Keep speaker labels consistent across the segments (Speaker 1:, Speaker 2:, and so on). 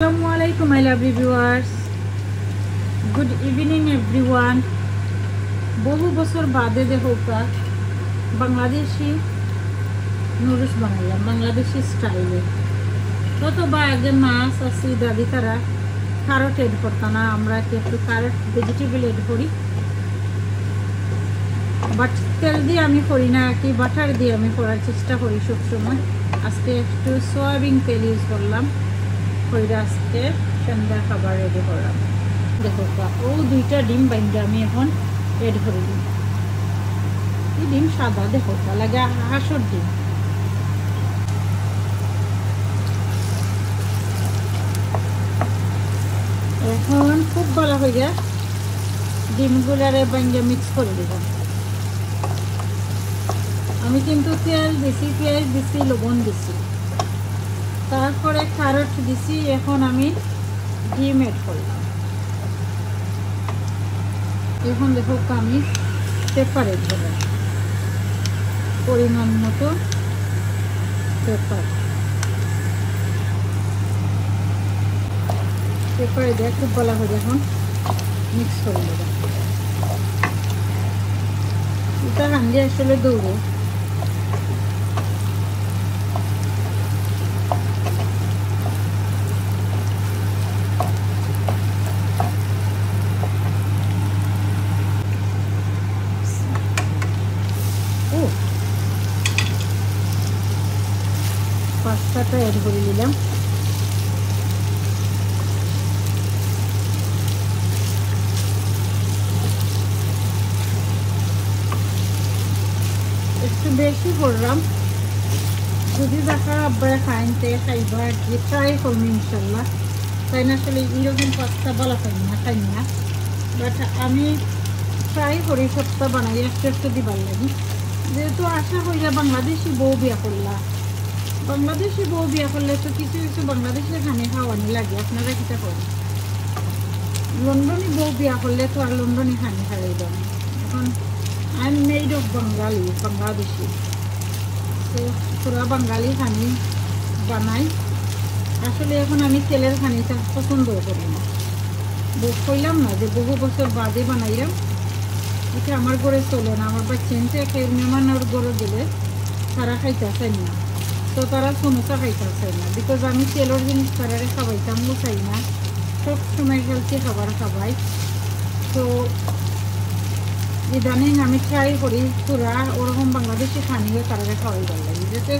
Speaker 1: Assalamualaikum my lovely viewers. Good evening everyone. বহু বছর বাদে দেখা বাংলাদেশি নুডলস বানাইলাম বাংলাদেশি স্টাইলে। তত বা আগে মাছ আসি দাদি তারা ক্যারট এড করতাম না, আমরা একটু ক্যারট ভেজিটেবল এড করি, বাট তেল দিয়ে আমি করি না, কি বাটার দিয়ে আমি করার চেষ্টা করি সবসময়। আজকে একটু সয়াবিন তেল ইউজ করলাম, আজকে সন্ধ্যা খাবার রেডি করলাম। দেখো ও দুইটা ডিম বাইন্দা আমি এখন এড করে দিই। এই ডিম সাদা, দেখো লাগে হাঁসের ডিম। এখন খুব ভালো হয়ে ডিমগুলারে বাইন্দা মিক্স করে দিলাম। আমি কিন্তু তেল দিছি, পেঁয়াজ দিছি, লবণ দিছি, তারপরে ক্যারট দিছি। এখন আমি ডিম এড করলাম। এখন দেখো আমি পেপার এড করলাম, পরিমাণ মতো পেপার দিয়ে খুব ভালো করে এখন মিক্স করে দেবেন। এটা হান্ডি আসলে দৌড়ো পাস্তাটা এড করে দিলাম। একটু বেশি করলাম, যদি দেখা আব্বারা খাইতে খাইবা আর কি ট্রাই করবো ইনশাল্লাহ। তাই না আসলে এরকম পাস্তা ভালো খাই না, বাট আমি ট্রাই করি সবটা বানাই, একটু দিবার লাগে। যেহেতু আশা করিয়া বাংলাদেশি বউ বিয়া করলা, বাংলাদেশি বউ বিয়া করলে তো কিছু কিছু বাংলাদেশের খানে খাওয়ানি লাগে। আপনারা কিটা করেন? লন্ডনী বউ বিয়া করলে তো আর লন্ডনী খানি খাওয়াই দেন। এখন I am made of Bangladeshi, তো পুরা বাঙালি খানি বানাই। আসলে এখন আমি তেলের খানিটা পছন্দ করি না। কইলাম না যে বহু বছর বাদে বানাইলাম, এটা আমার ঘরে চলে না। আমার বাচ্চাতে মেহমানের ঘরে গেলে তারা খাইতে চাই না, তো তারা সমোসা খাইতে চায় না, বিকজ আমি তেলের জিনিস তারা খাওয়াইতামও চাই না, সব সময় হেলথি খাবার খাওয়াই। তো ইদানিং আমি ট্রাই করি পুরা ওরকম বাংলাদেশি খানিও তারা খাওয়াই ভালো লাগে। যাতে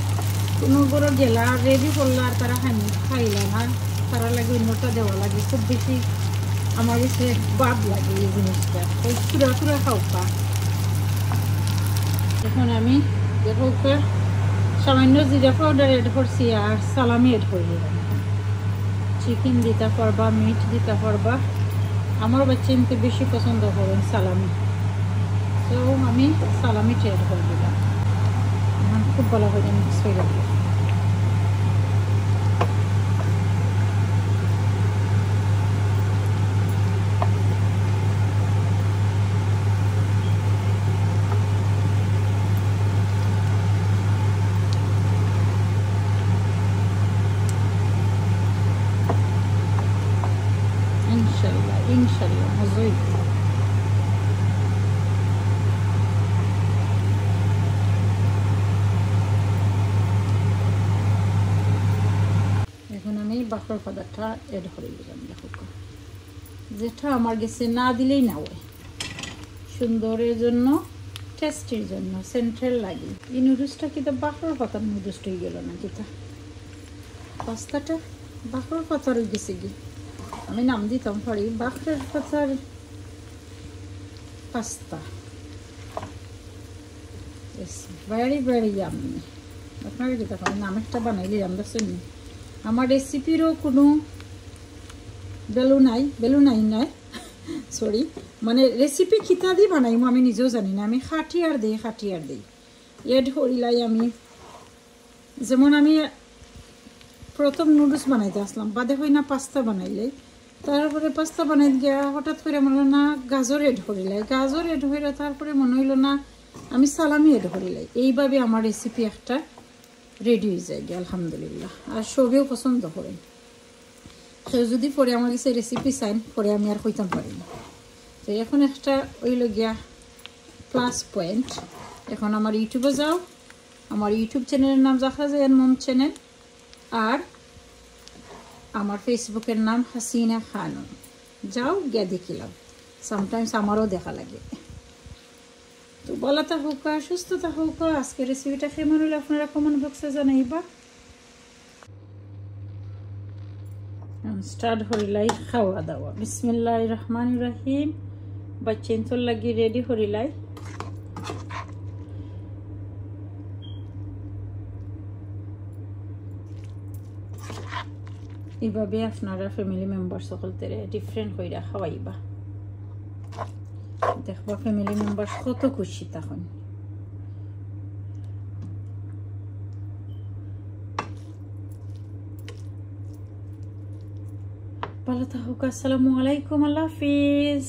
Speaker 1: কোনো করে গেলা রেডি করলে আর তারা খাইলে না, তারা লাগে অন্যটা দেওয়া লাগে। খুব বেশি আমার কাছে বাদ লাগে এই জিনিসটা, ওই পুরা খাওয়া। এখন আমি দেখো সামান্য জিরা পাউডার এড করছি আর সালামি এড করে দিলাম। চিকেন দিতে পারবা, মিট দিতে পারবা, আমার বাচ্চা এমনি বেশি পছন্দ করেন সালামি, তো আমি সালামিটা এড করে দিলাম। খুব ভালো করে মিক্স হয়ে গেল। ইনশাল্লাহ মজাই। এখন আমি বাকর পাতাটা এড করে দিলাম। দেখো যেটা আমার গেছে না দিলেই না হয়, সুন্দরের জন্য, টেস্টের জন্য, সেন্ট্রাল লাগে। এই নুডলসটা কিন্তু বাকর পাতার নুডলসটা হয়ে গেল না, যেটা পাস্তাটা বাকর পাতার গেছে কি আমি নাম দিতাম পারি বাকরের পাতার পাস্তা। Very very yummy. আপনারা কি তখন নামেরটা বানাইলে আমরা শুনি। আমার রেসিপিরও কোনো বেলু নাই সরি, মানে রেসিপি খিতা দিয়ে বানাই আমি নিজেও জানি না। আমি খাটিয়ার দিই এড করিলাই। আমি যেমন আমি প্রথম নুডলস বানাইতে আসলাম, বাদে হয় না পাস্তা বানাইলে, তারপরে পাস্তা বানাই গিয়া হঠাৎ করে মনে হলো না গাজর এড করিলাই, গাজর এড হইলে তারপরে মনে হইলো না আমি সালামি এড করিলাই। এইভাবে আমার রেসিপি একটা রেডি হয়ে যায়, আলহামদুলিল্লাহ। আর সবেও পছন্দ করেন। কেউ যদি পরে আমার কাছে রেসিপি চাইন পরে আমি আর কইতাম পারি না। তো এখন একটা ওইল গিয়া প্লাস পয়েন্ট, এখন আমার ইউটিউবে যাও, আমার ইউটিউব চ্যানেলের নাম জাফরা জায়ান মম চ্যানেল, আর আমার ফেসবুকের নাম হাসিনা খানম। যাও গিয়া দেখিলাম, সামটাইমস আমারও দেখা লাগে। তো ভালো থাকুক, সুস্থ থাকুক। আজকে রেসিপিটা কেমন হলে আপনারা কমেন্ট বক্সে জানাইবা। স্টার্ট হরিলাই খাওয়া দাওয়া। বিসমিল্লাহির রহমানির রহিম। বাচ্চেন তোর লাগি রেডি হরিলাই। এইভাবে আপনারা ফ্যামিলি মেম্বার সকলতে ডিফারেন্ট কইরা খাওয়াইবা, দেখবা ফ্যামিলি মেম্বার কত খুশি তখন। ভালো থাকুক। আসসালামু আলাইকুম, আল্লাহ হাফিজ।